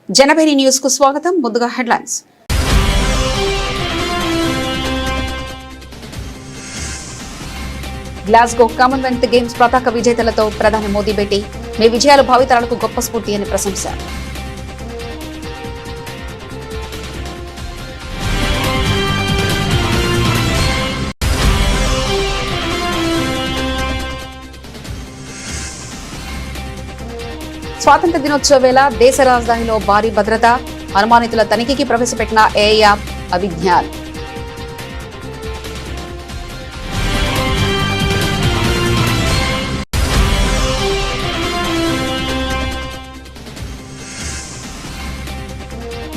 Janabheri news కు స్వాగతం. ముందుగా హెడ్లైన్స్. గ్లాస్గో కామన్వెల్త్ గేమ్స్ పతాక విజేతలతో ప్రధాని మోదీ భేటీ. మీ విజయాలు భావితరాలకు గొప్ప స్ఫూర్తి అని ప్రశంస. స్వాతంత్ర దినోత్సవ వేళ దేశ రాజధానిలో భారీ భద్రత. అనుమానితుల తనిఖీకి ప్రవేశపెట్టిన ఏఐ యాప్ అభిజ్ఞాన్.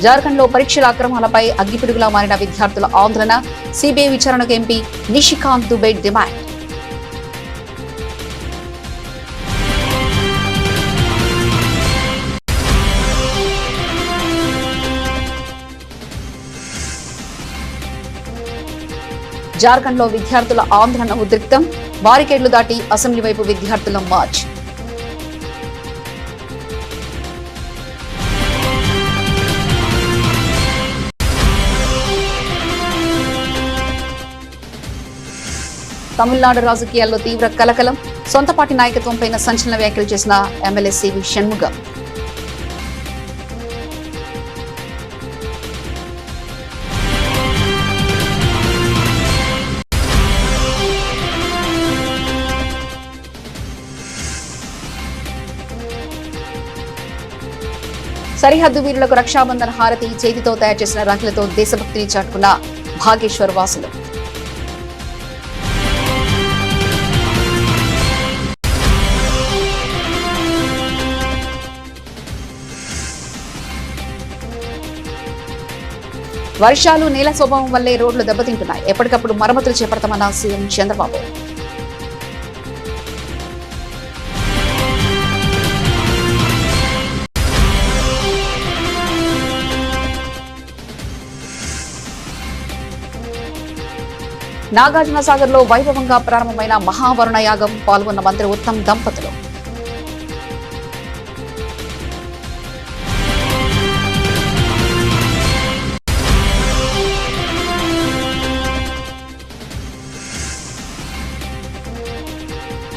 జార్ఖండ్ లో పరీక్షల అక్రమాలపై అగ్గిపిడుగులా మారిన విద్యార్థుల ఆందోళన. సిబిఐ విచారణకు ఎంపీ నిషికాంత్ దుబే డిమాండ్. జార్ఖండ్ లో విద్యార్థుల ఆందోళన ఉద్రిక్తం. బారికేడ్లు దాటి అసెంబ్లీ వైపు విద్యార్థుల మార్చ్. తమిళనాడు రాజకీయాల్లో తీవ్ర కలకలం. సొంత పార్టీ నాయకత్వంపై సంచలన వ్యాఖ్యలు చేసిన ఎమ్మెల్యే సివి షణ్ముగం. సరిహద్దు వీరులకు రక్షాబంధన్ హారతి. చేతితో తయారు చేసిన రాఖీలతో దేశభక్తిని చాటుకున్న భాగేశ్వర్ వాసులు. వర్షాలు, నేల స్వభావం వల్లే రోడ్లు దెబ్బతింటున్నాయి. ఎప్పటికప్పుడు మరమ్మతులు చేపడతామన్న సీఎం చంద్రబాబు. నాగార్జున సాగర్ లో వైభవంగా ప్రారంభమైన మహావరుణ యాగం. పాల్గొన్న మంత్రి ఉత్తమ్ దంపతులు.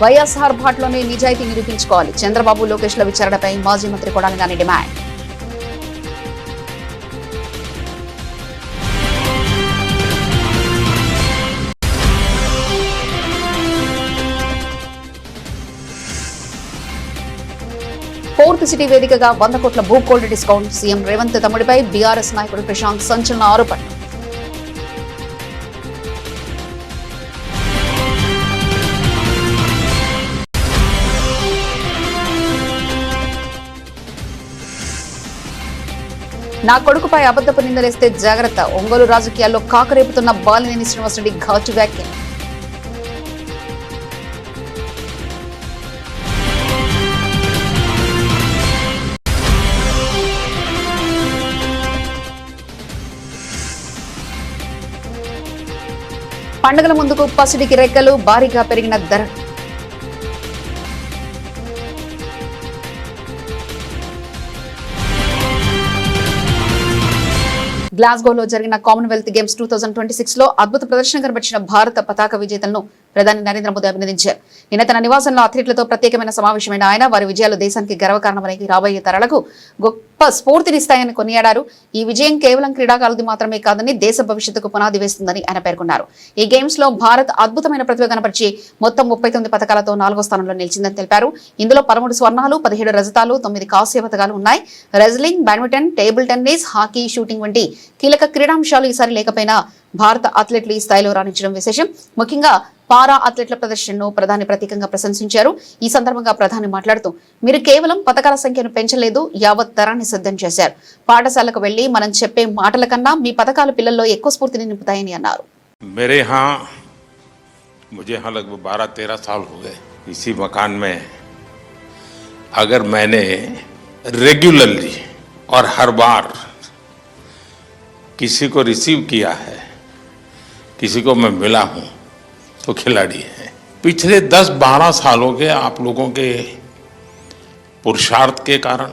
వైఎస్ఆర్ భాట్లోనే నిజాయితీ నిరూపించుకోవాలి. చంద్రబాబు, లోకేష్ల విచారణపై మాజీ మంత్రి Kodali Nani demand. Fourth city వేదికగా 100 కోట్ల భూ గోల్డ్ డిస్కౌంట్. సీఎం రేవంత్ తమ్ముడిపై బీఆర్ఎస్ నాయకుడు ప్రశాంత్ సంచలన ఆరోపణలు. నా కొడుకుపై అబద్ధపు నిందలేస్తే జాగ్రత్త. ఒంగోలు రాజకీయాల్లో కాకరేపుతున్న బాలినేని శ్రీనివాసరెడ్డి ఘాటు వ్యాఖ్యలు. పండుగల ముందుకు పసిడికి రెక్కలు. భారీగా పెరిగిన ధర. గ్లాస్గోలో జరిగిన కామన్వెల్త్ గేమ్స్ 2026 లో అద్భుత ప్రదర్శన కనబరిచిన భారత పతాక విజేతలను ప్రధాని నరేంద్ర మోదీ అభినందించారు. నిన్న తన నివాసంలో అథ్లెట్లతో ప్రత్యేకమైన సమావేశమైన ఆయన వారి విజయాలు దేశానికి గర్వకారణమని, రాబోయే తరాలకు గొప్ప స్ఫూర్తినిస్తాయని కొనియాడారు. ఈ విజయం కేవలం క్రీడాకారులది మాత్రమే కాదని దేశ భవిష్యత్తుకు పునాది వేస్తుందని ఆయన పేర్కొన్నారు. ఈ గేమ్స్ లో భారత్ అద్భుతమైన ప్రతిభ కనబరిచి మొత్తం 39 పథకాలతో 4వ స్థానంలో నిలిచిందని తెలిపారు. ఇందులో 13 స్వర్ణాలు, 17 రజతాలు, 9 కాంస్య పథకాలు ఉన్నాయి. Wrestling, badminton, table tennis, hockey, shooting వంటి కీలక క్రీడాంశాలు ఈసారి లేకపోయినా భారత అథ్లెట్లు ఈ స్థాయిలో రాణించడం విశేషం. ముఖ్యంగా పారా అథ్లెట్ల ప్రదర్శనను ప్రధాని ప్రత్యేకంగా ప్రశంసించారు. ఈ సందర్భంగా ప్రధాని మాట్లాడుతూ, మీరు కేవలం పథకాల సంఖ్యను పెంచలేదు, యావత్ తరాన్ని సిద్ధం చేశారు. పాఠశాలకు వెళ్లి మనం చెప్పే మాటల కన్నా మీ పథకాలు పిల్లల్లో ఎక్కువ స్ఫూర్తిని నింపుతాయని అన్నారు. मेरे यहाँ मुझे यहाँ लगभग 12-13 साल हो गए इसी मकान में. अगर मैंने रेगुलरली और हर बार किसी को रिसीव किया है, किसी को मैं मिला हूँ, तो खिलाड़ी है. पिछले 10-12 सालों के आप लोगों के पुरुषार्थ के कारण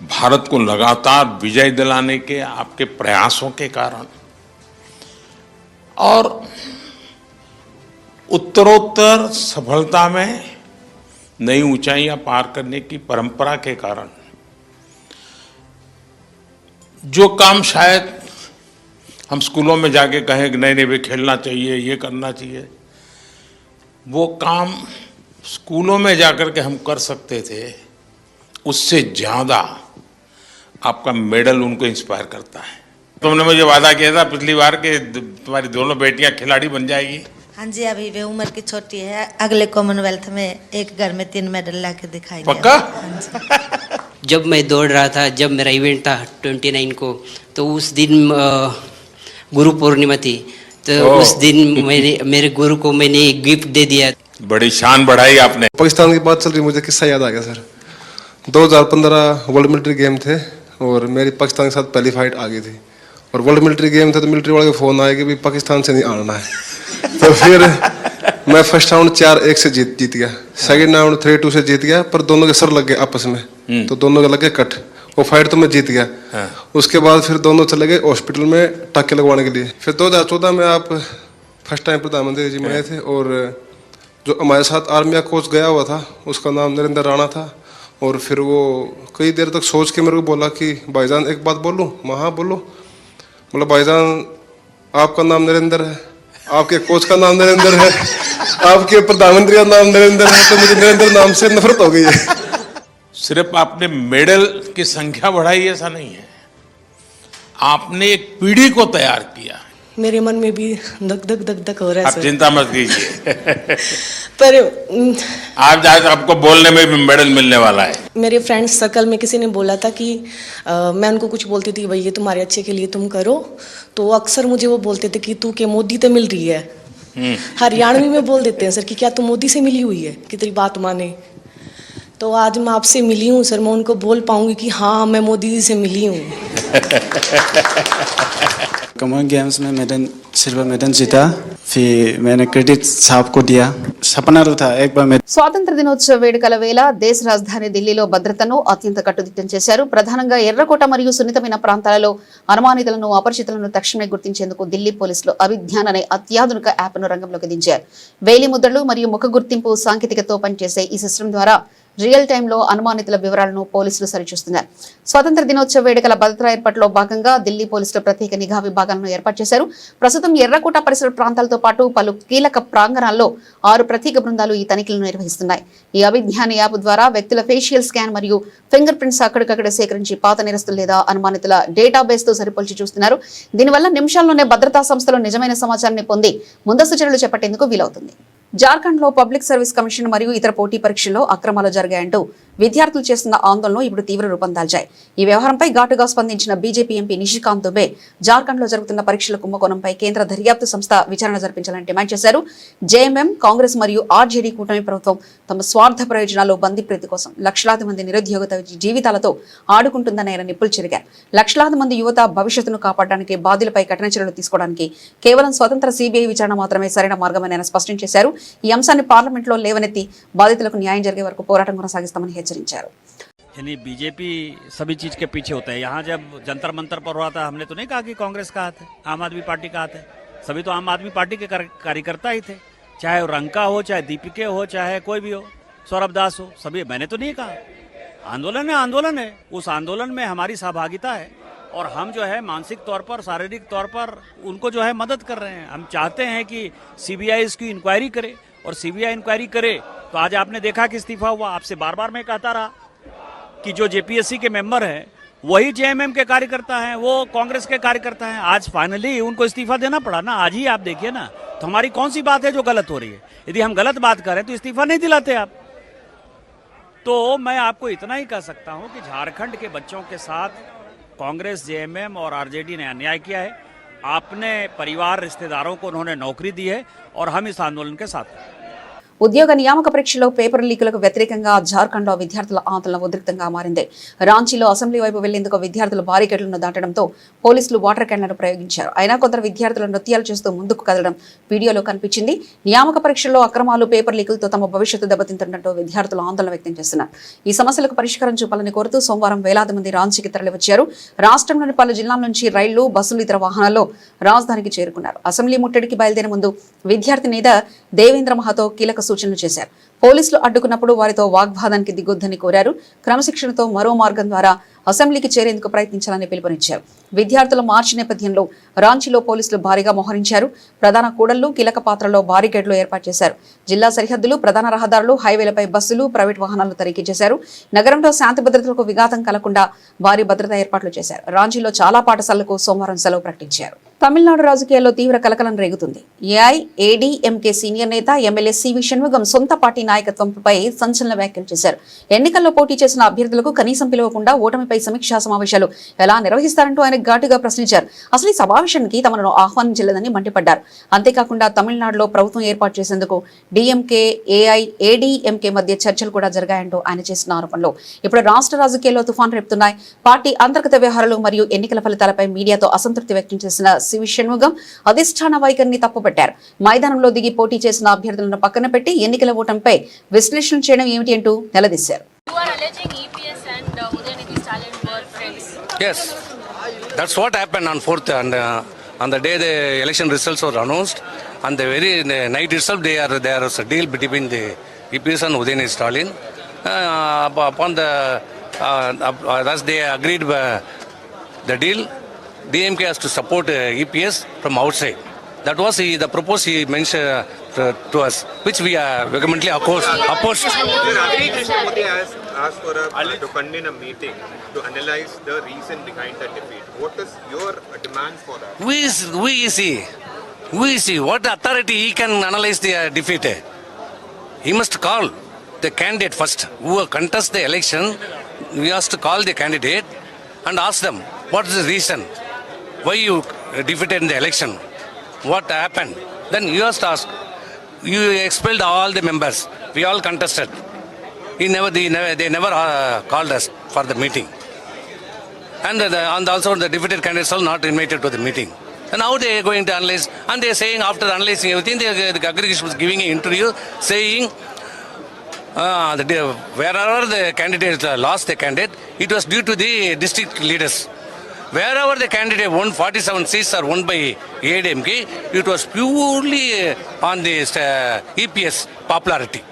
भारत को लगातार विजय दिलाने के आपके प्रयासों के कारण और उत्तरोत्तर सफलता में नई ऊंचाइयां पार करने की परंपरा के कारण जो काम शायद हम स्कूलों में जाके कहें कि नहीं भाई खेलना चाहिए, ये करना चाहिए, वो काम स्कूलों में जाकर के हम कर सकते थे, उससे ज्यादा आपका मेडल उनको इंस्पायर करता है। तुमने मुझे वादा किया था पिछली बार कि तुम्हारी दोनों बेटियां खिलाड़ी बन जाएगी। हाँ जी, अभी वे उम्र की छोटी है, अगले कॉमनवेल्थ में एक घर में 3 मेडल ला के दिखाएंगे। पक्का? हाँ जी। जब मैं दौड़ रहा था, जब मेरा इवेंट था 29 को, तो उस दिन गुरु पूर्णिमा थी, तो उस दिन मेरे गुरु को मैंने एक गिफ्ट दे दिया। बड़ी शान बढ़ाई आपने। पाकिस्तान की बात चल रही, मुझे किस्सा याद आ गया सर। 2015 वर्ल्ड मिलिट्री गेम थे और मेरी पाकिस्तान के साथ पहली फाइट आ गई थी और वर्ल्ड मिलिट्री गेम थे तो मिलिट्री वाले का फोन आया कि भाई पाकिस्तान से नहीं आना है। तो फिर मैं फर्स्ट राउंड 4-1 से जीत गया, सेकंड राउंड 3-2 से जीत गया, पर दोनों के सर लग गए आपस में, तो दोनों के लगे कट। वो फाइट तो मैं जीत गया। उसके बाद फिर दोनों चले गए हॉस्पिटल में टाके लगवाने के लिए। फिर 2014 में आप फर्स्ट टाइम प्रधानमंत्री जी बने थे और जो हमारे साथ आर्मी का कोच गया हुआ था उसका नाम नरेंद्र राणा था। और फिर वो कई देर तक सोच के मेरे को बोला कि भाईजान एक बात बोलूं? मैं हाँ बोलो। मतलब भाईजान आपका नाम नरेंद्र है, आपके कोच का नाम नरेंद्र है, आपके प्रधानमंत्री का नाम नरेंद्र है, तो मुझे नरेंद्र नाम से नफरत हो गई है। सिर्फ आपने मेडल की संख्या बढ़ाई ऐसा नहीं है, आपने एक पीढ़ी को तैयार किया। मेरे मन में भी धक धक धक धक हो रहा है आप सर। चिंता मत कीजिए। पर आप जाए आपको बोलने में भी मेडल मिलने वाला है। मेरे फ्रेंड्स सर्कल में किसी ने बोला था कि मैं उनको कुछ बोलती थी भाई ये तुम्हारे अच्छे के लिए तुम करो, तो अक्सर मुझे वो बोलते थे कि तू के मोदी तो मिल रही है। हरियाणवी में बोल देते हैं सर कि क्या तू मोदी से मिली हुई है कि तेरी बात माने। तो आज मैं आपसे मिली हूँ सर, मैं उनको बोल पाऊंगी कि हाँ मैं मोदी जी से मिली हूँ। कॉमन गेम्स में मेडल, सिल्वर मेडल जीता, फिर मैंने क्रेडिट साहब को दिया। सपना तो था एक बार मैं। స్వాతంత్ర దినోత్సవ వేడుకల వేళ దేశ రాజధాని ఢిల్లీలో భద్రతను అత్యంత కట్టుదిట్టం చేశారు. ప్రధానంగా ఎర్రకోట మరియు సున్నితమైన ప్రాంతాలలో అనుమానితులను, అపరిచితులను తక్షణమే గుర్తించేందుకు ఢిల్లీ పోలీసులు అభిజ్ఞాన్ అనే అత్యాధునిక యాప్ను రంగంలోకి దించారు. వేలి ముద్రలు మరియు ముఖ గుర్తింపు సాంకేతికతో పనిచేసే ఈ సిస్టమ్ ద్వారా రియల్ టైంలో అనుమానితుల వివరాలను పోలీసులు సరిచూస్తున్నారు. స్వాతంత్ర దినోత్సవ వేడుకల భద్రతా ఏర్పాట్లో భాగంగా ఢిల్లీ పోలీసులు ప్రత్యేక నిఘా విభాగాలను ఏర్పాటు చేశారు. ప్రస్తుతం ఎర్రకోట పరిసర ప్రాంతాలతో పాటు పలు కీలక ప్రాంగణాల్లో 6 ప్రత్యేక బృందాలు ఈ తనిఖీలను నిర్వహిస్తున్నాయి. ఈ అభిజ్ఞాన యాప్ ద్వారా వ్యక్తుల ఫేషియల్ స్కాన్ మరియు ఫింగర్ ప్రింట్స్ అక్కడికక్కడ సేకరించి పాత నేరస్తులు లేదా అనుమానితుల డేటాబేస్ తో సరిపోల్చి చూస్తున్నారు. దీనివల్ల నిమిషాల్లోనే భద్రతా సంస్థలు నిజమైన సమాచారాన్ని పొంది ముందస్తు చర్యలు చేపట్టేందుకు వీలవుతుంది. జార్ఖండ్ లో పబ్లిక్ సర్వీస్ కమిషన్ మరియు ఇతర పోటీ పరీక్షల్లో అక్రమాలు జరిగాయంటూ విద్యార్థులు చేస్తున్న ఆందోళనలు ఇప్పుడు తీవ్ర రూపం దాల్చాయి. ఈ వ్యవహారంపై ఘాటుగా స్పందించిన బీజేపీ ఎంపీ నిషికాంత్ దుబే జార్ఖండ్ లో జరుగుతున్న పరీక్షల కుంభకోణంపై కేంద్ర దర్యాప్తు సంస్థ విచారణ జరిపించాలని డిమాండ్ చేశారు. జేఎంఎం, కాంగ్రెస్ మరియు ఆర్జేడీ కూటమి ప్రభుత్వం తమ స్వార్థ ప్రయోజనాలు, బందిప్రీతి కోసం లక్షలాది మంది నిరుద్యోగత జీవితాలతో ఆడుకుంటుందని ఆయన నిప్పులు చెరిగారు. లక్షలాది మంది యువత భవిష్యత్తును కాపాడడానికి, బాధ్యులపై కఠిన చర్యలు తీసుకోవడానికి కేవలం స్వతంత్ర సిబిఐ విచారణ మాత్రమే సరైన మార్గమని ఆయన స్పష్టం చేశారు. ఈ అంశాన్ని పార్లమెంట్లో లేవనెత్తి బాధితులకు న్యాయం జరిగే వరకు పోరాటం కొనసాగిస్తామని హెచ్చరించారు. यानी बीजेपी सभी चीज के पीछे होता है। यहाँ जब जंतर मंतर पर हुआ था, हमने तो नहीं कहा कि कांग्रेस का हाथ है, आम आदमी पार्टी का हाथ है। सभी तो आम आदमी पार्टी के कार्यकर्ता ही थे, चाहे वो रंका हो, चाहे दीपिके हो, चाहे कोई भी हो, सौरभ दास हो, सभी। मैंने तो नहीं कहा, आंदोलन है। उस आंदोलन में हमारी सहभागिता है और हम जो है मानसिक तौर पर, शारीरिक तौर पर उनको जो है मदद कर रहे हैं। हम चाहते हैं कि सीबीआई इसकी इंक्वायरी करे और सीबीआई इंक्वायरी करे तो आज आपने देखा कि इस्तीफा हुआ। आपसे बार बार मैं कहता रहा कि जो जेपीएससी के मेंबर हैं वही जेएमएम के कार्यकर्ता हैं, वो कांग्रेस के कार्यकर्ता हैं। आज फाइनली उनको इस्तीफा देना पड़ा ना। आज ही आप देखिए ना, तो हमारी कौन सी बात है जो गलत हो रही है? यदि हम गलत बात करें तो इस्तीफा नहीं दिलाते आप। तो मैं आपको इतना ही कह सकता हूं कि झारखंड के बच्चों के साथ कांग्रेस, जेएमएम और आरजेडी ने अन्याय किया है। अपने परिवार, रिश्तेदारों को उन्होंने नौकरी दी है और हम इस आंदोलन के साथ हैं। ఉద్యోగ నియామక పరీక్షలో పేపర్ లీకులకు వ్యతిరేకంగా జార్ఖండ్లో విద్యార్థుల ఆందోళన ఉధృతంగా మారింది. రాంచీలో అసెంబ్లీ వైపు వెళ్లేందుకు విద్యార్థులు బారికేడ్లను దాటడంతో పోలీసులు వాటర్ క్యాన్లను ప్రయోగించారు. అయినా కొందరు విద్యార్థులు నృత్యాలు చేస్తూ ముందుకు కదలడం వీడియోలో కనిపించింది. నియామక పరీక్షల్లో అక్రమాలు, పేపర్ లీకులతో తమ భవిష్యత్తు దెబ్బతింటున్నట్టు విద్యార్థులు ఆందోళన వ్యక్తం చేస్తున్నారు. ఈ సమస్యలకు పరిష్కారం చూపాలని కోరుతూ సోమవారం వేలాది మంది రాంచీకి తరలివచ్చారు. రాష్ట్రంలోని పలు జిల్లాల నుంచి రైళ్లు, బస్సులు, ఇతర వాహనాల్లో రాజధానికి చేరుకున్నారు. అసెంబ్లీ ముట్టడికి బయలుదేరే ముందు విద్యార్థి నేత దేవేంద్ర మహాతో కీలక సూచనలు చేశారు. పోలీసులు అడ్డుకున్నప్పుడు వారితో వాగ్వాదానికి దిగొద్దని కోరారు. క్రమశిక్షణతో మరో మార్గం ద్వారా అసెంబ్లీకి చేరేందుకు ప్రయత్నించాలని పిలుపునిచ్చారు. విద్యార్థుల మార్చి నేపథ్యంలో రాంచీలో పోలీసులు భారీగా మోహరించారు. ప్రధాన కూడళ్లు, కీలక పాత్రలో బారికేడ్లు ఏర్పాటు చేశారు. జిల్లా సరిహద్దులు, ప్రధాన రహదారులు, హైవేలపై బస్సులు, ప్రైవేట్ వాహనాలు తనిఖీ చేశారు. నగరంలో శాంతి భద్రతలకు విఘాతం కలగకుండా భారీ భద్రతా ఏర్పాట్లు చేశారు. రాంచీలో చాలా పాఠశాలలకు సోమవారం సెలవు ప్రకటించారు. తమిళనాడు రాజకీయాల్లో తీవ్ర కలకలం రేగుతుంది. ఏఐఏడీఎంకే సీనియర్ నేత ఎమ్మెల్యే సివి షణ్ముగం సొంత పార్టీ నాయకత్వంపై సంచలన వ్యాఖ్యలు చేశారు. ఎన్నికల్లో పోటీ చేసిన అభ్యర్థులకు కనీసం పిలవకుండా ఓటమిపై సమీక్షా సమావేశాలు ఎలా నిర్వహిస్తారంటూ ఆయన ఘాటుగా ప్రశ్నించారు. అసలు ఈ సమావేశానికి తమను ఆహ్వానించలేదని మండిపడ్డారు. అంతేకాకుండా తమిళనాడులో ప్రభుత్వం ఏర్పాటు చేసేందుకు డిఎంకే, ఏఐఏడీఎంకే మధ్య చర్చలు కూడా జరిగాయంటూ ఆయన చేసిన ఆరోపణలు ఇప్పుడు రాష్ట్ర రాజకీయాల్లో తుఫాను రేపుతున్నాయి. పార్టీ అంతర్గత వ్యవహారాలు మరియు ఎన్నికల ఫలితాలపై మీడియాతో అసంతృప్తి వ్యక్తం చేసిన సివి షణ్ముగం అధిష్టాన వైఖరిని తప్పుపట్టారు. మైదానంలో దిగి పోటీ చేసిన అభ్యర్థులను పక్కన పెట్టి ఎన్నికల ఓటమిపై విశ్లేషణ చేయడం ఏమిటి అంటూ నిలదీశారు. Yes, that's what happened on 4th, and on the day the election results were announced, on the very night itself there was a deal between the EPS and Udayanithi Stalin. Upon the thus they agreed the deal, DMK has to support EPS from outside. That was the proposal he mentioned to us, which we are vehemently opposed. Krishnamurthy has asked for to convene a meeting to analyze the reason behind the defeat. What is your demand for that? Who is he? What authority he can analyze the defeat? He must call the candidate first. Who contest the election, we have to call the candidate and ask them, what is the reason? Why you defeated in the election? What happened? Then you have to ask. You expelled all the members. We all contested. They never called us for the meeting. And also the defeated candidates are not invited to the meeting. And now they are going to analyze. And they are saying after analyzing everything, the aggregation was giving an interview saying wherever the candidate lost the candidate, it was due to the district leaders. Wherever the candidate won 47 seats are won by ADMK, it was purely on the EPS popularity.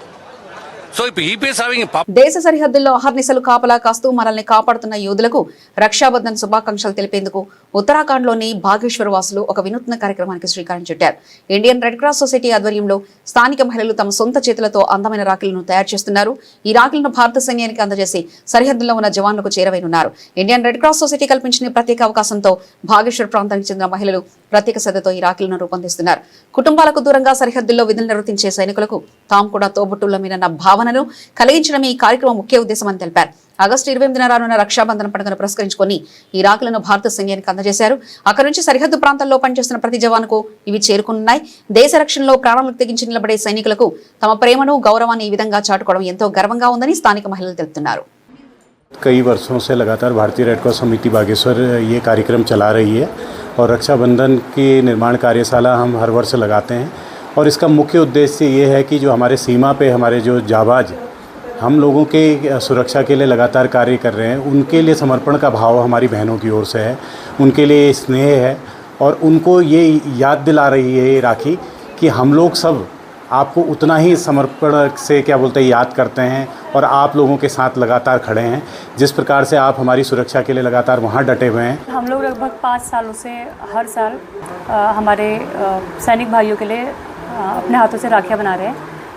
So if EPS having దేశ సరిహద్దుల్లో అహర్నిశలు కాపలా కాస్తూ మనల్ని కాపాడుతున్న యోధులకు రక్షాబంధన్ శుభాకాంక్షలు తెలిపేందుకు ఉత్తరాఖండ్లోని బాగేశ్వర్ వాసులు ఒక వినూత్న కార్యక్రమానికి శ్రీకారం చుట్టారు. ఇండియన్ రెడ్ క్రాస్ సొసైటీ ఆధ్వర్యంలో స్థానిక మహిళలు తమ సొంత చేతులతో అందమైన రాఖీలను తయారు చేస్తున్నారు. ఈ రాఖీలను భారత సైన్యానికి అందజేసి సరిహద్దుల్లో ఉన్న జవాన్లకు చేరవేనున్నారు. ఇండియన్ రెడ్ క్రాస్ సొసైటీ కల్పించిన ప్రత్యేక అవకాశంతో బాగేశ్వర్ ప్రాంతానికి చెందిన మహిళలు ప్రత్యేక శ్రద్ధతో ఈ రాఖీలను రూపొందిస్తున్నారు. కుటుంబాలకు దూరంగా సరిహద్దుల్లో విధులు నిర్వర్తించే సైనికులకు తాము కూడా తోబుట్టులమైన భావనను కలిగించడమే ఈ కార్యక్రమం ముఖ్య ఉద్దేశమని తెలిపారు. ఆగస్టు 28న రానున్న రక్షాబంధన పండుగను పురస్కరించుకొని ఈ రాఖీలను భారత సైన్యానికి అందజేశారు. అక్కడి నుంచి సరిహద్దు ప్రాంతాల్లో పనిచేస్తున్న ప్రతి జవానుకు ఇవి చేరుకున్నాయి. దేశ రక్షణలో ప్రాణాలకు తెగించి నిలబడే సైనికులకు తమ ప్రేమను, గౌరవాన్ని ఈ విధంగా చాటుకోవడం ఎంతో గర్వంగా ఉందని స్థానిక మహిళలు తెలుపుతున్నారు. कई वर्षों से लगातार भारतीय रेड क्रॉस समिति बागेश्वर ये कार्यक्रम चला रही है और रक्षाबंधन की निर्माण कार्यशाला हम हर वर्ष लगाते हैं और इसका मुख्य उद्देश्य ये है कि जो हमारे सीमा पे हमारे जो जाबाज हम लोगों के सुरक्षा के लिए लगातार कार्य कर रहे हैं, उनके लिए समर्पण का भाव हमारी बहनों की ओर से है, उनके लिए स्नेह है और उनको ये याद दिला रही है ये राखी कि हम लोग सब आपको उतना ही समर्पण से क्या बोलते हैं याद करते हैं और आप लोगों के साथ लगातार खड़े हैं। जिस प्रकार से आप हमारी सुरक्षा के लिए लगातार वहाँ डटे हुए हैं। हम लोग लगभग 5 सालों से हर साल हमारे सैनिक भाइयों के लिए अपने हाथों से राखियाँ बना रहे हैं।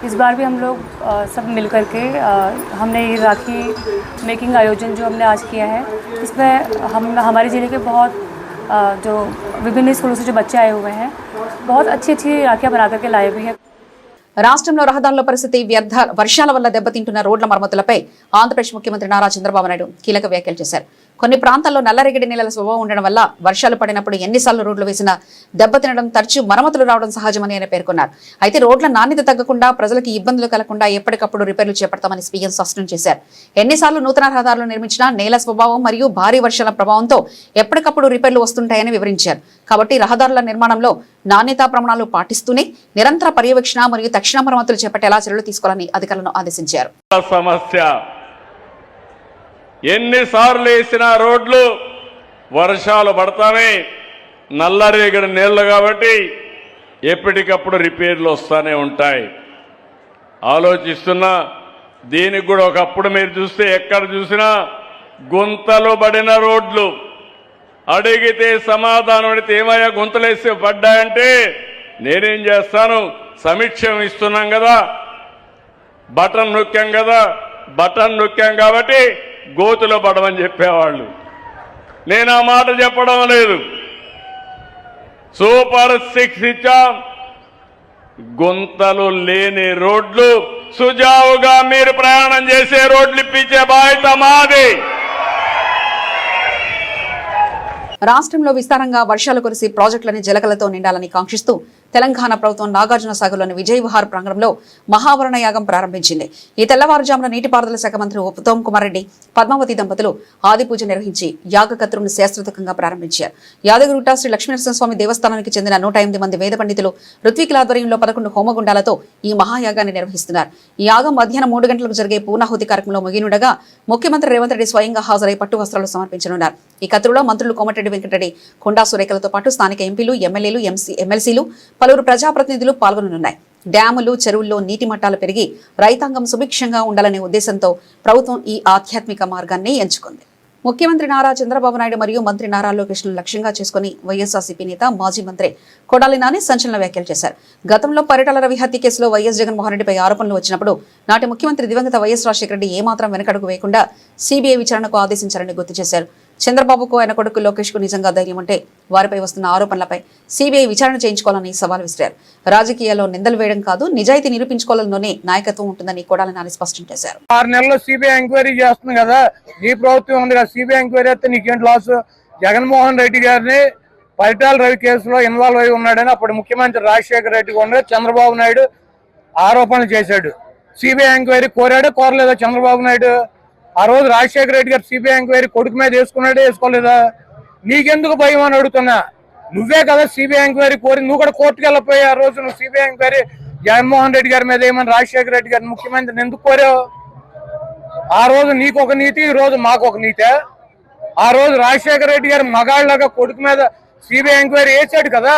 इस बार भी हम लोग सब मिल कर के हमने ये राखी मेकिंग आयोजन जो हमने आज किया है, इसमें हमारे ज़िले के बहुत जो विभिन्न स्कूलों से जो बच्चे आए हुए हैं, बहुत अच्छी अच्छी राखियाँ बना करके लाए भी हैं। రాష్ట్రంలో రహదారుల పరిస్థితి వర్షాల వల్ల దెబ్బతింటున్న రోడ్ల మరమ్మతులపై ఆంధ్రప్రదేశ్ ముఖ్యమంత్రి నారా చంద్రబాబు నాయుడు కీలక వ్యాఖ్యలు చేశారు. కొన్ని ప్రాంతాల్లో నల్లరేగడి నేలల స్వభావం ఉండడం వల్ల వర్షాలు పడినప్పుడు ఎన్నిసార్లు రోడ్లు వేసినా దెబ్బతినడం, తరచూ మరమ్మతులు రావడం సహజమని ఆయన పేర్కొన్నారు. అయితే రోడ్ల నాణ్యత తగ్గకుండా ప్రజలకు ఇబ్బందులు కలగకుండా ఎప్పటికప్పుడు రిపేర్లు చేపడతామని సీఎం స్పష్టం చేశారు. ఎన్నిసార్లు నూతన రహదారులు నిర్మించినా నేల స్వభావం మరియు భారీ వర్షాల ప్రభావంతో ఎప్పటికప్పుడు రిపేర్లు వస్తుంటాయని వివరించారు. కాబట్టి రహదారుల నిర్మాణంలో నాణ్యతా ప్రమాణాలు పాటిస్తూనే నిరంతర పర్యవేక్షణ మరియు తక్షణ మరమ్మతులు చేపట్టేలా చర్యలు తీసుకోవాలని అధికారులను ఆదేశించారు. ఎన్నిసార్లు వేసిన రోడ్లు వర్షాలు పడతానే నల్లరేగడి నీళ్లు కాబట్టి ఎప్పటికప్పుడు రిపేర్లు వస్తూనే ఉంటాయి. ఆలోచిస్తున్నా దీనికి కూడా ఒకప్పుడు మీరు చూస్తే ఎక్కడ చూసినా గుంతలు పడిన రోడ్లు, అడిగితే సమాధానం అడిగితే ఏమయ్యా గుంతలేసి పడ్డాయంటే నేనేం చేస్తాను, సమీక్ష ఇస్తున్నాం కదా, బటన్ నొక్కాం కాబట్టి గోతులో పడమని చెప్పేవాళ్ళు. నేను ఆ మాట చెప్పడం లేదు. సూపర్ 6 ఇచ్చాం. గుంతలు లేని రోడ్లు, సుజావుగా మీరు ప్రయాణం చేసే రోడ్లు ఇప్పించే బాధ్యత మాది. రాష్ట్రంలో విస్తారంగా వర్షాలు కురిసి ప్రాజెక్టులని జలకలతో నిండాలని కాంక్షిస్తూ తెలంగాణ ప్రభుత్వం నాగార్జున సాగర్లోని విజయ్ విహార్ ప్రాంగణంలో మహావరణ యాగం ప్రారంభించింది. ఈ తెల్లవారుజామున నీటిపారుదల శాఖ మంత్రి ఉత్తమ్ కుమార్ రెడ్డి, పద్మావతి దంపతులు ఆది పూజ నిర్వహించి యాగకత్రును శాస్త్రోక్తంగా ప్రారంభించారు. యాదగిరిగుట్ట శ్రీ లక్ష్మీనరసింహస్వామి దేవస్థానానికి చెందిన 108 మంది వేద పండితులు ఋత్వికుల ఆధ్వర్యంలో 11 హోమగుండాలతో ఈ మహాయాగాన్ని నిర్వహిస్తున్నారు. ఈ యాగం మధ్యాహ్నం 3 గంటలకు జరిగే పూర్ణాహుతి కార్యక్రమంలో ముగినుండగా ముఖ్యమంత్రి రేవంత్ రెడ్డి స్వయంగా హాజరై పట్టు వస్త్రాలు సమర్పించనున్నారు. ఈ కత్రులో మంత్రులు కోమటిరెడ్డి వెంకటరెడ్డి, కొండా సురేఖలతో పాటు స్థానిక ఎంపీలు, ఎమ్మెల్యేలు, ఎమ్మెల్సీలు, పలువురు ప్రజాప్రతినిధులు పాల్గొననున్నారు. డ్యాములు, చెరువుల్లో నీటి మట్టాలు పెరిగి రైతాంగం సుభిక్షంగా ఉండాలనే ఉద్దేశంతో ప్రభుత్వం ఈ ఆధ్యాత్మిక మార్గాన్ని ఎంచుకుంది. ముఖ్యమంత్రి నారా చంద్రబాబు నాయుడు మరియు మంత్రి నారా లోకేష్ను లక్ష్యంగా చేసుకుని వైఎస్ఆర్సీపీ నేత, మాజీ మంత్రి కొడాలి నాని సంచలన వ్యాఖ్యలు చేశారు. గతంలో పరిటాల రవి హత్య కేసులో వైఎస్ జగన్మోహన్ రెడ్డిపై ఆరోపణలు వచ్చినప్పుడు నాటి ముఖ్యమంత్రి దివంగత వైఎస్ రాజశేఖర రెడ్డి ఏమాత్రం వెనకడుగు వేయకుండా సీబీఐ విచారణకు ఆదేశించారని గుర్తు చేశారు. చంద్రబాబుకు ఆయన కొడుకు లోకేష్ కు నిజంగా ధైర్యం ఉంటే వారిపై వస్తున్న ఆరోపణలపై సీబీఐ విచారణ చేయించుకోవాలని సవాల్ విసిరారు. రాజకీయాల్లో నిందలు వేయడం కాదు, నిజాయితీ నిరూపించుకోవాలలోనే నాయకత్వం ఉంటుందని కొడాలి నాని స్పష్టం చేశారు. 6 నెలల్లో సీబీఐ ఎంక్వైరీ చేస్తుంది కదా, నీ ప్రభుత్వం ఉంది కదా, సీబీఐ ఎంక్వైరీ అయితే నీకేంటి లాస్? జగన్మోహన్ రెడ్డి గారిని పరిటాల రవి కేసులో ఇన్వాల్వ్ అయి ఉన్నాడని అప్పుడు ముఖ్యమంత్రి రాజశేఖర రెడ్డి కూడా చంద్రబాబు నాయుడు ఆరోపణలు చేశాడు. సిబిఐ ఎంక్వైరీ కోరాడా కోరలేదా చంద్రబాబు నాయుడు? ఆ రోజు రాజశేఖర రెడ్డి గారు సిబిఐ ఎంక్వైరీ కొడుకు మీద వేసుకున్నాడే వేసుకోలేదా? నీకెందుకు భయం అని అడుగుతున్నా. నువ్వే కదా సిబిఐ ఎంక్వైరీ కోరి, నువ్వు కూడా కోర్టుకు వెళ్ళిపోయి ఆ రోజు నువ్వు సిబిఐ ఎంక్వైరీ జగన్మోహన్ రెడ్డి గారి మీద ఏమని రాజశేఖర రెడ్డి గారిని ముఖ్యమంత్రిని ఎందుకు కోరావు? ఆ రోజు నీకు ఒక నీతి, ఈ రోజు మాకు ఒక నీతే. ఆ రోజు రాజశేఖర రెడ్డి గారు మగాళ్ళగా కొడుకు మీద సిబిఐ ఎంక్వైరీ వేసాడు కదా,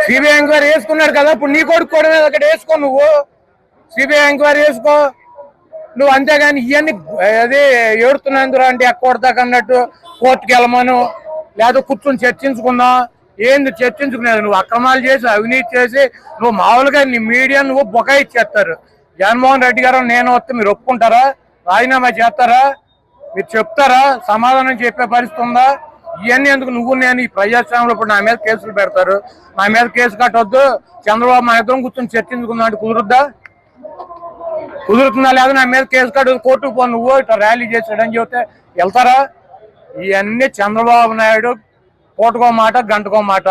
సిబిఐ ఎంక్వైరీ వేసుకున్నాడు కదా, ఇప్పుడు నీ కొడుకు కూడా మీద అక్కడ వేసుకో, నువ్వు సిబిఐ ఎంక్వైరీ వేసుకో నువ్వు. అంతేగాని ఇవన్నీ అదే ఏడుతున్నందురా అంటే ఎక్కొడతాకన్నట్టు కోర్టుకు వెళ్ళమను, లేదా కూర్చొని చర్చించుకుందాం. ఏంది చర్చించుకునేది? నువ్వు అక్రమాలు చేసి అవినీతి చేసి నువ్వు మామూలుగా నీ మీడియా నువ్వు బొకాయిచ్చేస్తారు. జగన్మోహన్ రెడ్డి గారు నేను వస్తే మీరు ఒప్పుకుంటారా? రాజీనామా చేస్తారా? మీరు చెప్తారా? సమాధానం చెప్పే పరిస్థితి ఉందా? ఇవన్నీ ఎందుకు? నువ్వు నేను ఈ ప్రజాస్వామ్యంలో ఇప్పుడు నా మీద కేసులు పెడతారు, నా మీద కేసు కట్టొద్దు, చంద్రబాబు మా ఇద్దరం కూర్చొని చర్చించుకుందాం అంటే కుదురుద్దా? కుదురుతుందా? లేదా నా మీద కేసు కట్టు, కోర్టుకు పో, నువ్వు ఇట్లా ర్యాలీ చేసాడని చెబితే వెళ్తారా? ఇవన్నీ చంద్రబాబు నాయుడు పూటకో మాట గంటకో మాట.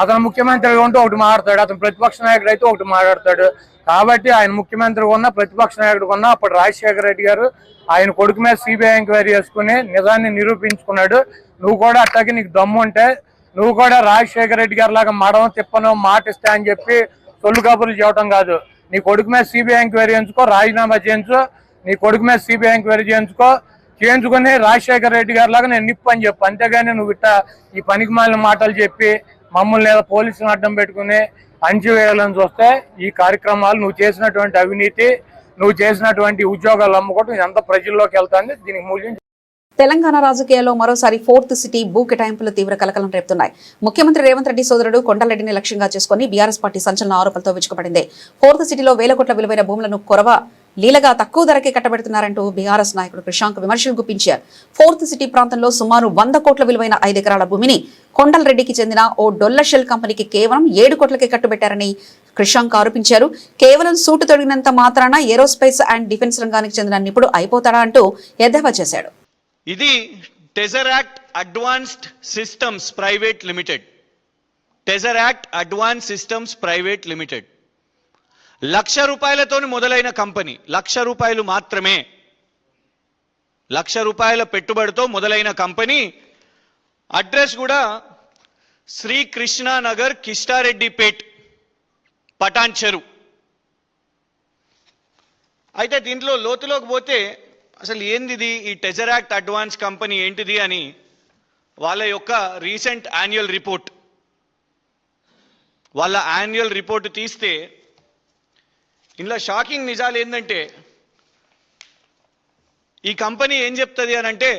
అతను ముఖ్యమంత్రిగా ఉంటే ఒకటి మాట్లాడతాడు, అతను ప్రతిపక్ష నాయకుడు అయితే ఒకటి మాట్లాడతాడు. కాబట్టి ఆయన ముఖ్యమంత్రిగా ఉన్న ప్రతిపక్ష నాయకుడు ఉన్న అప్పుడు రాజశేఖర రెడ్డి గారు ఆయన కొడుకు మీద సిబిఐ ఎంక్వైరీ చేసుకుని నిజాన్ని నిరూపించుకున్నాడు. నువ్వు కూడా అట్టాకి నీకు దమ్ము ఉంటే నువ్వు కూడా రాజశేఖర రెడ్డి గారి లాగా మడవం తిప్పను మాట ఇస్తా అని చెప్పి సొల్లు కబుర్లు చేయడం కాదు. నీ కొడుకు మీద సిబిఐ ఎంక్వైరీ చేయించుకో, రాజీనామా చేయించు, నీ కొడుకు మీద సిబిఐ ఎంక్వైరీ చేయించుకొని రాజశేఖర రెడ్డి గారి లాగా నేను నిప్పు అని చెప్పు. అంతేగాని నువ్వు ఇట్లా ఈ పనికి మాలిన మాటలు చెప్పి మమ్మల్ని లేదా పోలీసులను అడ్డం పెట్టుకుని అంచివేయాలని చూస్తే ఈ కార్యక్రమాలు నువ్వు చేసినటువంటి అవినీతి, నువ్వు చేసినటువంటి ఉద్యోగాలు అమ్ముకోవడం ఇదంతా ప్రజల్లోకి వెళ్తుంది. దీనికి మూల్యం. తెలంగాణ రాజకీయాల్లో మరోసారి 4th సిటీ భూ కేటాయింపులు తీవ్ర కలకలం రేపుతున్నాయి. ముఖ్యమంత్రి రేవంత్ రెడ్డి సోదరుడు కొండలరెడ్డిని లక్ష్యంగా చేసుకుని బీఆర్ఎస్ పార్టీ సంచలన ఆరోపణలతో విరుచుకుపడింది. 4th సిటీలో వేల కోట్ల విలువైన భూములను కొరవ లీలగా తక్కువ ధరకే కట్టబెడుతున్నారంటూ బీఆర్ఎస్ నాయకుడు కృషాంక్ విమర్శలు గుప్పించారు. 4th సిటీ ప్రాంతంలో సుమారు 100 కోట్ల విలువైన 5 ఎకరాల భూమిని కొండలరెడ్డికి చెందిన ఓ డొల్ల షెల్ కంపెనీకి కేవలం 7 కోట్లకే కట్టుబెట్టారని కృషాంక్ ఆరోపించారు. కేవలం సూటు తొడిగినంత మాత్రాన ఏరోస్పేస్ అండ్ డిఫెన్స్ రంగానికి చెందిన నిపుణుడు అయిపోతాడా అంటూ ఎద్దేవా చేశాడు. ఇది Tesseract Advanced Systems Private Limited. Tesseract Advance Systems Private Limited 1,00,000 రూపాయలతోని మొదలైన కంపెనీ. 1,00,000 రూపాయలు మాత్రమే. 1,00,000 రూపాయల పెట్టుబడితో మొదలైన కంపెనీ. అడ్రస్ కూడా శ్రీకృష్ణానగర్, కిష్టారెడ్డిపేట్, పటాన్ చెరు. అయితే దీంట్లో లోతులోకి పోతే అసలు ఏంది ఈ టెజరాక్ట్ అడ్వాన్స్ కంపెనీ ఏంటిది అని వాళ్ళ యొక్క రీసెంట్ యాన్యువల్ రిపోర్ట్, వాళ్ళ యాన్యువల్ రిపోర్ట్ తీస్తే ఇందులో షాకింగ్ నిజాలు ఏంటంటే ఈ కంపెనీ ఏం చెప్తుంది అని అంటే,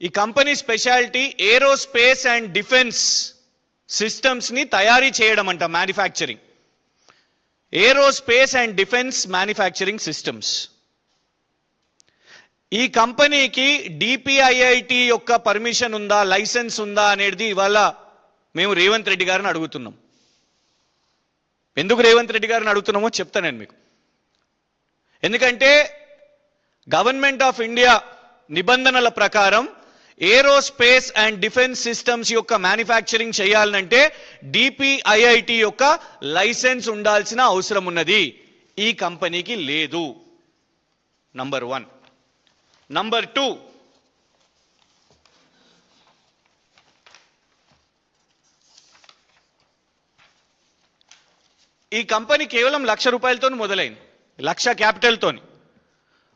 ఈ company speciality aerospace and defence సిస్టమ్స్ని తయారీ చేయడం అంట, manufacturing. Aerospace and defence manufacturing systems. ఈ కంపెనీకి డిపిఐఐటి యొక్క పర్మిషన్ ఉందా, లైసెన్స్ ఉందా అనేది ఇవాళ మేము రేవంత్ రెడ్డి గారిని అడుగుతున్నాం. ఎందుకు రేవంత్ రెడ్డి గారిని అడుగుతున్నామో చెప్తాను నేను మీకు. ఎందుకంటే గవర్నమెంట్ ఆఫ్ ఇండియా నిబంధనల ప్రకారం ఏరోస్పేస్ అండ్ డిఫెన్స్ సిస్టమ్స్ యొక్క మ్యానుఫ్యాక్చరింగ్ చేయాలంటే డిపిఐఐటి యొక్క లైసెన్స్ ఉండాల్సిన అవసరం ఉన్నది. ఈ కంపెనీకి లేదు. నంబర్ 1. నంబర్ 2, ఈ కంపెనీ కేవలం 1,00,000 రూపాయలతో మొదలైంది. 1,00,000 క్యాపిటల్తోని.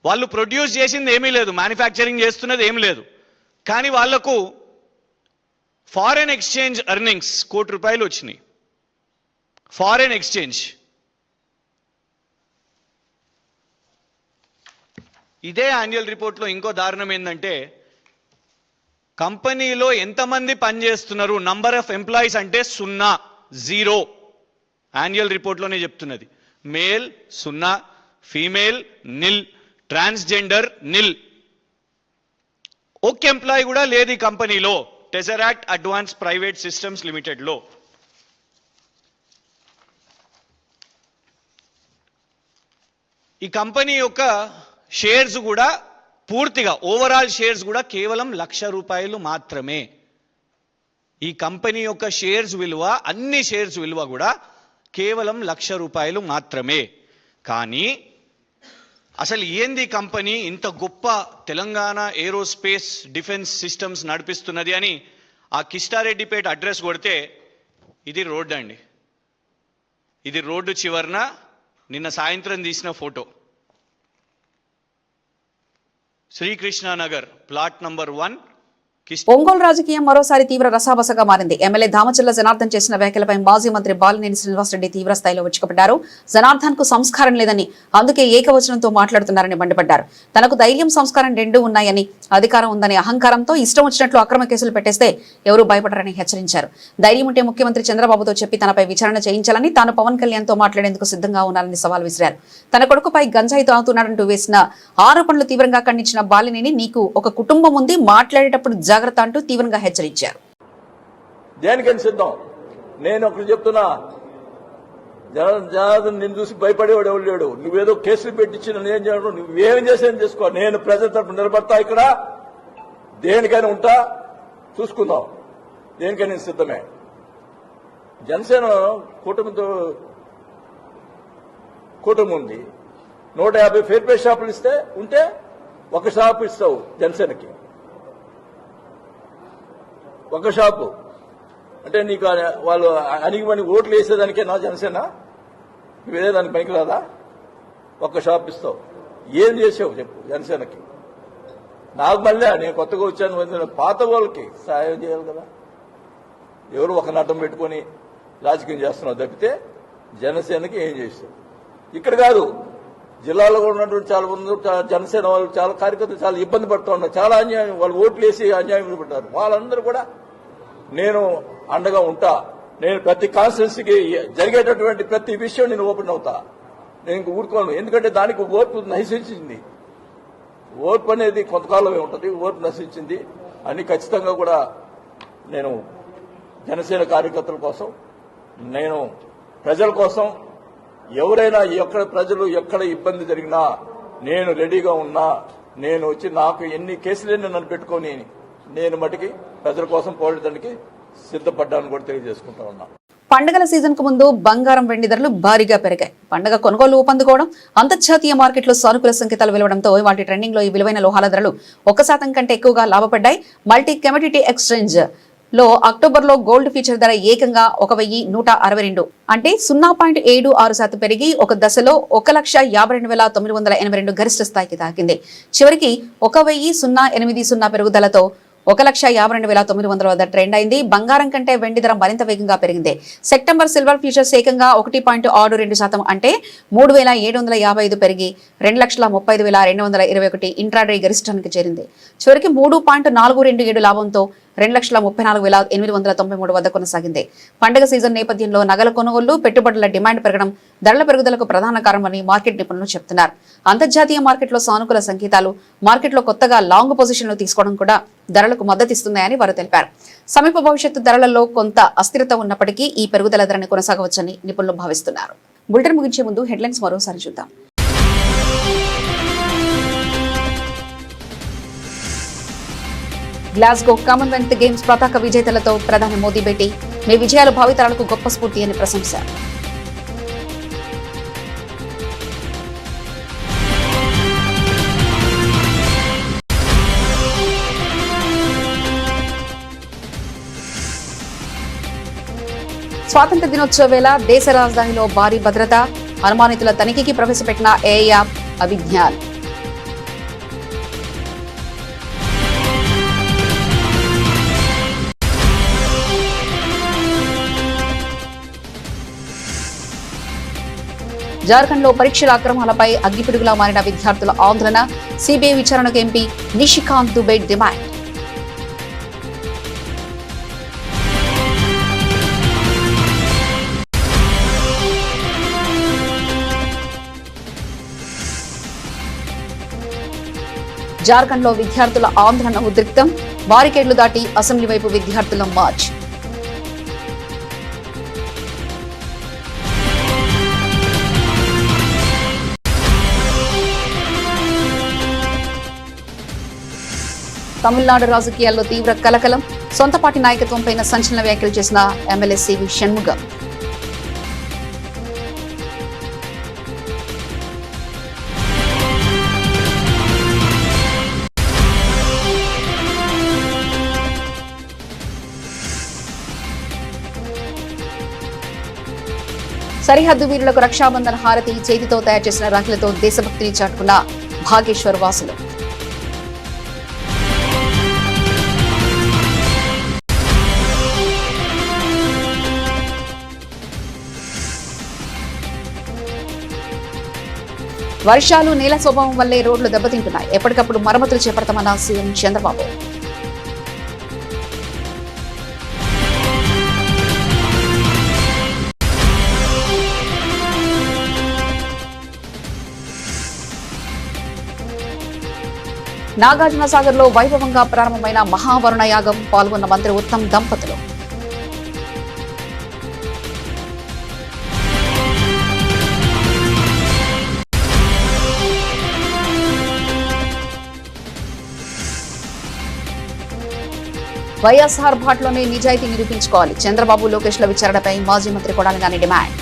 వాళ్ళు ప్రొడ్యూస్ చేసింది ఏమీ లేదు, మ్యానుఫ్యాక్చరింగ్ చేస్తున్నది ఏమీ లేదు. కానీ వాళ్లకు ఫారెన్ ఎక్స్చేంజ్ ఎర్నింగ్స్ 1 కోటి రూపాయలు వచ్చినాయి. Foreign exchange. ఇదే యాన్యువల్ రిపోర్ట్లో ఇంకో దారుణం ఏంటంటే, కంపెనీలో ఎంతమంది పనిచేస్తున్నారు, నంబర్ ఆఫ్ ఎంప్లాయీస్ అంటే 0. యాన్యువల్ రిపోర్ట్లోనే చెప్తున్నది. Male 0, female 0, transgender 0. ఒక్క ఎంప్లాయీ కూడా లేదు ఈ కంపెనీలో, టెజరాక్ట్ అడ్వాన్స్ ప్రైవేట్ సిస్టమ్స్ లిమిటెడ్లో. ఈ కంపెనీ యొక్క షేర్స్ కూడా పూర్తిగా ఓవరాల్ షేర్స్ కూడా కేవలం 1,00,000 రూపాయలు మాత్రమే. ఈ కంపెనీ యొక్క షేర్స్ విలువ, అన్ని షేర్స్ విలువ కూడా కేవలం 1,00,000 రూపాయలు మాత్రమే. కానీ అసలు ఏంది కంపెనీ ఇంత గొప్ప తెలంగాణ ఏరోస్పేస్ డిఫెన్స్ సిస్టమ్స్ నడిపిస్తున్నది అని ఆ కిష్టారెడ్డిపేట అడ్రస్ కొడితే ఇది రోడ్డు అండి. ఇది రోడ్డు చివరన నిన్న సాయంత్రం తీసిన photo. Srikrishnanagar, plot number 1. Ongole రాజకీయం మరోసారి తీవ్ర రసాబసగా మారింది. ఎమ్మెల్యే దామచర్ల జనార్దన్ చేసిన వ్యాఖ్యలపై మాజీ మంత్రి బాలినేని శ్రీనివాసరెడ్డి తీవ్ర స్థాయిలో విరుచుకుపడ్డారు. జనార్దన్ కు సంస్కారం లేదని, అందుకే ఏకవచనంతో మాట్లాడుతున్నారని మండిపడ్డారు. తనకు ధైర్యం, సంస్కారం రెండూ ఉన్నాయని, అధికారం ఉందని అహంకారంతో ఇష్టం వచ్చినట్లు అక్రమ కేసులు పెట్టేస్తే ఎవరూ భయపడరని హెచ్చరించారు. ధైర్యం ఉంటే ముఖ్యమంత్రి చంద్రబాబుతో చెప్పి తనపై విచారణ చేయించాలని, తాను పవన్ కళ్యాణ్ తో మాట్లాడేందుకు సిద్ధంగా ఉన్నారని సవాల్ విసిరారు. తన కొడుకుపై గంజాయి తాగుతున్నాడంటూ వేసిన ఆరోపణలు తీవ్రంగా ఖండించిన బాలినేని, నీకు ఒక కుటుంబం ఉంది, మాట్లాడేటప్పుడు జాగ్రత్త అంటూ తీవ్రంగా హెచ్చరించారు. దేనికని సిద్ధం? నేను ఒకరు చెప్తున్నా, జనార్దన్ నిన్ను చూసి భయపడేవాడు ఎవరు లేడు. నువ్వేదో కేసులు పెట్టించిన నేను చేయడం, నువ్వేం చేసేది చేసుకో. నేను ప్రజల తరఫున నిలబడతా, ఇక్కడ దేనికైనా ఉంటా, చూసుకుందాం. దేనికైనా సిద్ధమే. జనసేన కూటమి ఉంది. 150 ఫేర్ పే షాపులు ఉంటే ఒక షాపు ఇస్తావు జనసేనకి. ఒక షాపు అంటే నీకు వాళ్ళు అణిగిమని ఓట్లు వేసేదానికే నా జనసేన? వేరే దానికి పనికి రాదా? ఒక షాప్ ఇస్తావు. ఏం చేసావు చెప్పు జనసేనకి? నాకు మళ్ళీ నేను కొత్తగా వచ్చాను, పాత వాళ్ళకి సహాయం చేయాలి కదా. ఎవరు ఒక నటం పెట్టుకొని రాజకీయం చేస్తున్నావు తప్పితే జనసేనకి ఏం చేస్తావు? ఇక్కడ కాదు, జిల్లాలో కూడా ఉన్నటువంటి చాలా మంది జనసేన వాళ్ళు, చాలా కార్యకర్తలు చాలా ఇబ్బంది పడుతూ ఉన్నారు. చాలా అన్యాయం, వాళ్ళు ఓట్లు వేసి అన్యాయం పడ్డారు. వాళ్ళందరూ కూడా నేను అండగా ఉంటా. నేను ప్రతి కాన్స్టిట్యున్సీకి జరిగేటటువంటి ప్రతి విషయం నేను ఓపెన్ అవుతా. నేను ఇంక ఊరుకోను. ఎందుకంటే దానికి ఓర్పు నశించింది. ఓర్పు అనేది కొంతకాలమే ఉంటుంది. ఓర్పు నశించింది అని ఖచ్చితంగా కూడా నేను జనసేన కార్యకర్తల కోసం, నేను ప్రజల కోసం, ఎవరైనా ఎక్కడ ప్రజలు ఎక్కడ ఇబ్బంది జరిగినా నేను రెడీగా ఉన్నా. నేను వచ్చి నాకు ఎన్ని కేసులైనా నన్ను పెట్టుకొని నేను మటుకి ప్రజల కోసం పోరాడడానికి సిద్ధపడ్డాను కూడా తెలియజేసుకుంటా ఉన్నా. పండుగల సీజన్ కు ముందు బంగారం వెండి ధరలు భారీగా పెరిగాయి. పండుగ కొనుగోలు ఊపందుకోవడం, అంతర్జాతీయ మార్కెట్లో సానుకూల సంకేతాలు వెలువడంతో వాటి ట్రెండింగ్ లో ఈ విలువైన లోహాల ధరలు 1% కంటే ఎక్కువగా లాభపడ్డాయి. మల్టీ కమోడిటీ ఎక్స్చేంజ్ లో అక్టోబర్ లో గోల్డ్ ఫీచర్ ధర ఏకంగా 1162 అంటే 0.76% పెరిగి ఒక దశలో 1,52,982 గరిష్ట స్థాయికి తాకింది. చివరికి 1,080 పెరుగుదలతో 1,52,900 వద్ద ట్రెండ్ అయింది. బంగారం కంటే వెండి ధర మరింత వేగంగా పెరిగింది. సెప్టెంబర్ సిల్వర్ ఫ్యూచర్స్ ఏకంగా 1.62% అంటే 3,755 పెరిగి 2,35,221 ఇంట్రాడే గరిష్టానికి చేరింది. చివరికి 3.427 లాభంతో 2,34,893 వద్ద కొనసాగింది. పండుగ సీజన్ నేపథ్యంలో నగల కొనుగోళ్లు, పెట్టుబడుల డిమాండ్ పెరగడం ధరల పెరుగుదలకు ప్రధాన కారణమని మార్కెట్ నిపుణులు చెబుతున్నారు. అంతర్జాతీయ మార్కెట్లో సానుకూల సంకేతాలు, మార్కెట్లో కొత్తగా లాంగ్ పొజిషన్లు తీసుకోవడం కూడా ధరలకు మద్దతిస్తున్నాయని వారు తెలిపారు. సమీప భవిష్యత్తు ధరలలో కొంత అస్థిరత ఉన్నప్పటికీ ఈ పెరుగుదల ధరని కొనసాగవచ్చని నిపుణులు భావిస్తున్నారు. బులెటిన్ ముగించే ముందు హెడ్లైన్స్ మరోసారి చూద్దాం. గ్లాస్గో కామన్వెల్త్ గేమ్స్ పతాక విజేతలతో ప్రధాని మోదీ భేటీ. మీ విజయాలు భావితరాలకు గొప్ప స్ఫూర్తి అని ప్రశంస. స్వాతంత్ర దినోత్సవ వేళ దేశ రాజధానిలో భారీ భద్రత, అనుమానితుల తనిఖీకి ప్రవేశపెట్టిన ఏఐ యాప్ అభిజ్ఞాన్. జార్ఖండ్ లో పరీక్షల అక్రమాలపై అగ్గిపిడుగులా మారిన విద్యార్థుల ఆందోళన. సిబిఐ విచారణకు ఎంపీ నిషికాంత్ దుబే డిమాండ్. జార్ఖండ్ లో విద్యార్థుల ఆందోళన ఉద్రిక్తం. బారికేడ్లు దాటి అసెంబ్లీ వైపు విద్యార్థుల మార్చ్. తమిళనాడు రాజకీయాల్లో తీవ్ర కలకలం. సొంత పార్టీ నాయకత్వంపై సంచలన వ్యాఖ్యలు చేసిన ఎమ్మెల్యే సివి షణ్ముగం. సరిహద్దు వీరులకు రక్షాబంధన్ హారతి. చేతితో తయారు చేసిన రాఖీలతో దేశభక్తిని చాటుకున్న భాగేశ్వర్ వాసులు. వర్షాలు, నేల స్వభావం వల్లే రోడ్లు దెబ్బతింటున్నాయి. ఎప్పటికప్పుడు మరమ్మతులు చేపడతామన్న సీఎం చంద్రబాబు. నాగార్జున సాగర్ లో వైభవంగా ప్రారంభమైన మహావరుణ యాగం. పాల్గొన్న మంత్రి ఉత్తమ్ దంపతులు. వైఎస్ఆర్ భాట్లోనే నిజాయితీ నిరూపించుకోవాలి. చంద్రబాబు, లోకేష్ల విచారణపై మాజీ మంత్రి Kodali Nani demand.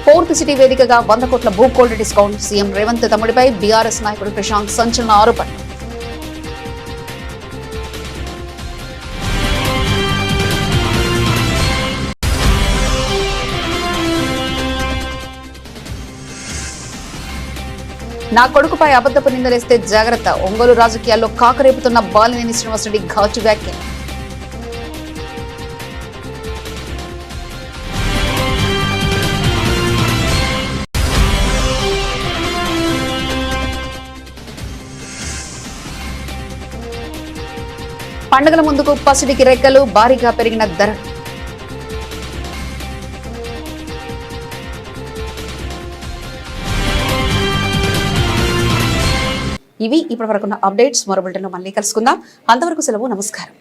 Fourth city వేదికగా 100 కోట్ల భూ గోల్డ్ డిస్కౌంట్. సీఎం రేవంత్ తమ్ముడిపై బీఆర్ఎస్ నాయకుడు ప్రశాంత్ సంచలన ఆరోపణలు. నా కొడుకుపై అబద్ధపు నిందలేస్తే జాగ్రత్త. ఒంగోలు రాజకీయాల్లో కాకరేపుతున్న బాలినేని శ్రీనివాసరెడ్డి ఘాటు వ్యాఖ్యలు. పండుగల ముందుకు పసిడికి రెక్కలు, భారీగా పెరిగిన ధర. ఇవి ఇప్పటివరకున్న అప్డేట్స్. మరో బులెటిన్లో మళ్ళీ కలుసుకుందాం. అంతవరకు సెలవు. నమస్కారం.